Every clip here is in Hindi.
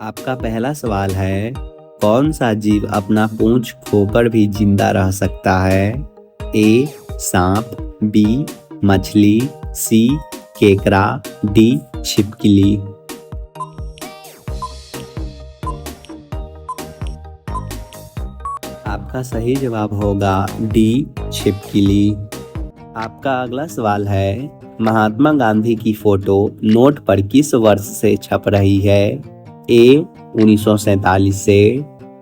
आपका पहला सवाल है, कौन सा जीव अपना पूंछ खोकर भी जिंदा रह सकता है? ए. सांप, बी. मछली, सी. केकड़ा, डी. छिपकली। आपका सही जवाब होगा डी. छिपकली। आपका अगला सवाल है, महात्मा गांधी की फोटो नोट पर किस वर्ष से छप रही है? ए. 1947 से,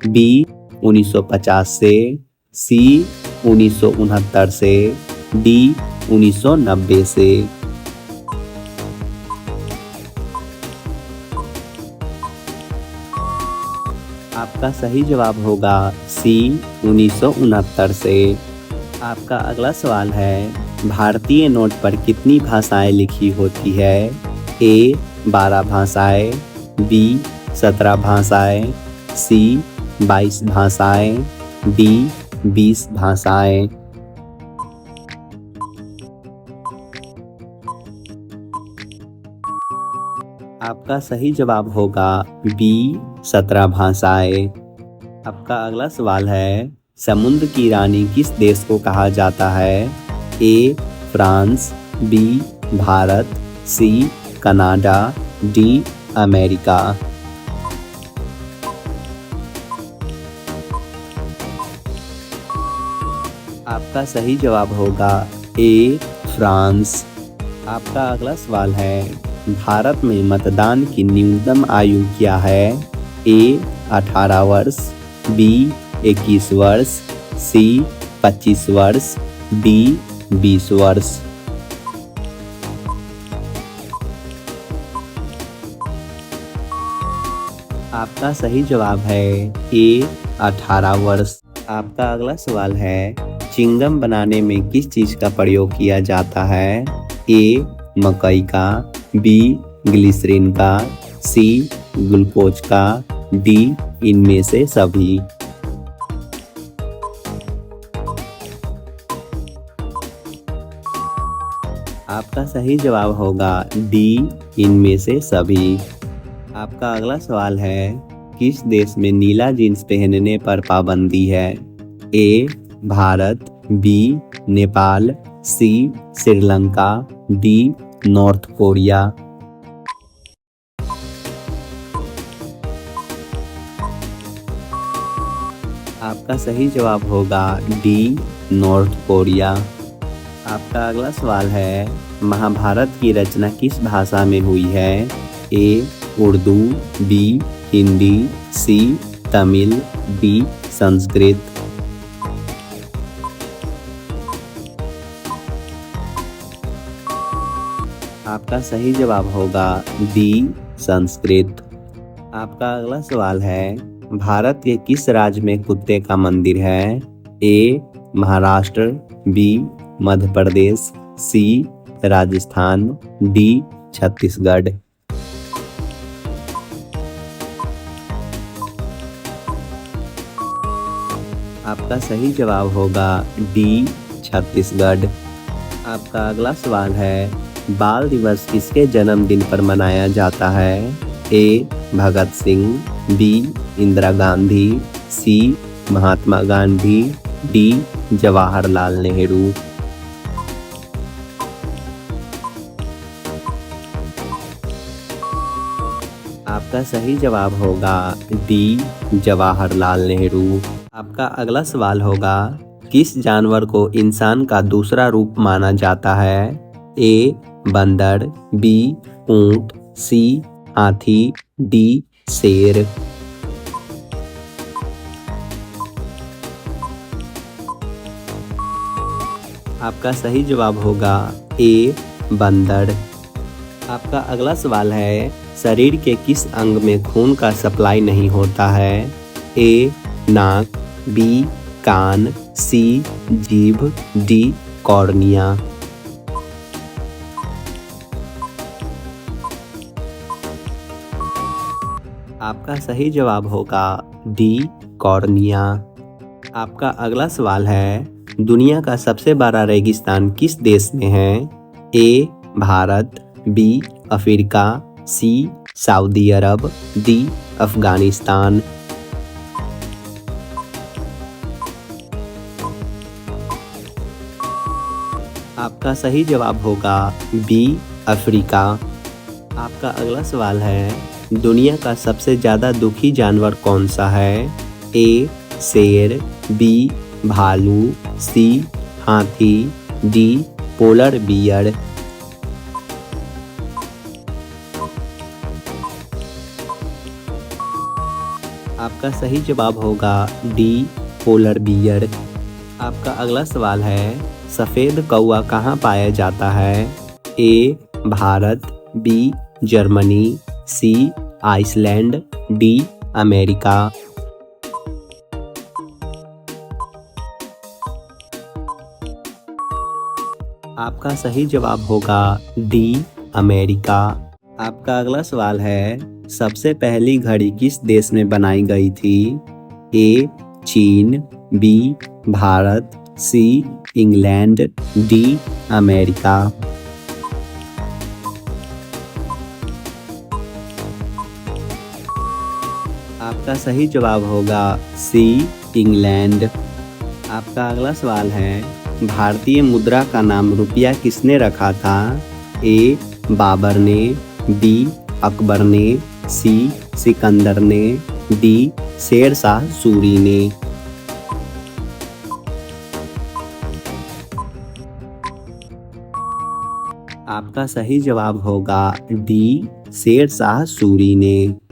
बी. 1950 से, सी. 1969 से, डी. 1990 से। आपका सही जवाब होगा सी. 1969 से। आपका अगला सवाल है, भारतीय नोट पर कितनी भाषाएं लिखी होती है? ए. 12 भाषाएं, बी. 17 भाषाएं, सी. 22 भाषाएं, डी. 20 भाषाएं। आपका सही जवाब होगा बी. 17 भाषाएं। आपका अगला सवाल है, समुद्र की रानी किस देश को कहा जाता है? A. France, B. Bharat, C. Canada, D. America. आपका सही जवाब होगा ए. फ्रांस। आपका अगला सवाल है, भारत में मतदान की न्यूनतम आयु क्या है? ए. 18 वर्ष, बी. 21 वर्ष, सी. 25 वर्ष, डी. 20 वर्ष। आपका सही जवाब है ए. 18 वर्ष। आपका अगला सवाल है, चिंगम बनाने में किस चीज का प्रयोग किया जाता है? ए. मकई का, बी. ग्लिसरीन का, सी. ग्लूकोज का, डी. इनमें से सभी। आपका सही जवाब होगा डी. इनमें से सभी। आपका अगला सवाल है, किस देश में नीला जींस पहनने पर पाबंदी है? ए. भारत, बी. नेपाल, सी. श्रीलंका, डी. North Korea. आपका सही जवाब होगा डी. North Korea. आपका अगला सवाल है, महाभारत की रचना किस भाषा में हुई है? ए. उर्दू, बी. हिंदी, सी. तमिल, डी. संस्कृत। आपका सही जवाब होगा डी. संस्कृत। आपका अगला सवाल है, भारत के किस राज्य में कुत्ते का मंदिर है? ए. महाराष्ट्र, बी. मध्य प्रदेश, सी. राजस्थान, डी. छत्तीसगढ़। आपका सही जवाब होगा डी. छत्तीसगढ़। आपका अगला सवाल है, बाल दिवस किसके जन्मदिन पर मनाया जाता है? ए. भगत सिंह, बी. इंदिरा गांधी, सी. महात्मा गांधी, डी. जवाहरलाल नेहरू। आपका सही जवाब होगा डी. जवाहरलाल नेहरू। आपका अगला सवाल होगा, किस जानवर को इंसान का दूसरा रूप माना जाता है? ए. बंदर, बी. ऊंट, सी. हाथी, डी. शेर। आपका सही जवाब होगा ए. बंदर। आपका अगला सवाल है, शरीर के किस अंग में खून का सप्लाई नहीं होता है? ए. नाक, बी. कान, सी. जीभ, डी. कॉर्निया। आपका सही जवाब होगा डी. कॉर्निया। आपका अगला सवाल है, दुनिया का सबसे बड़ा रेगिस्तान किस देश में है? ए. भारत, बी. अफ्रीका, सी. सऊदी अरब, डी. अफगानिस्तान। आपका सही जवाब होगा बी अफ्रीका। आपका अगला सवाल है, दुनिया का सबसे ज़्यादा दुखी जानवर कौन सा है? ए शेर, बी भालू, सी हाथी, डी पोलर बियर। आपका सही जवाब होगा डी पोलर बियर। आपका अगला सवाल है, सफ़ेद कौवा कहाँ पाया जाता है? ए भारत, बी जर्मनी, सी आइसलैंड, डी अमेरिका। आपका सही जवाब होगा डी अमेरिका। आपका अगला सवाल है, सबसे पहली घड़ी किस देश में बनाई गई थी? ए चीन, B Bharat, C England, D America. आपका सही जवाब होगा सी इंग्लैंड। आपका अगला सवाल है, भारतीय मुद्रा का नाम रुपया किसने रखा था? ए बाबर ने, बी अकबर ने, सी सिकंदर ने, डी शेर शाह सूरी ने। आपका सही जवाब होगा डी शेर शाह सूरी ने।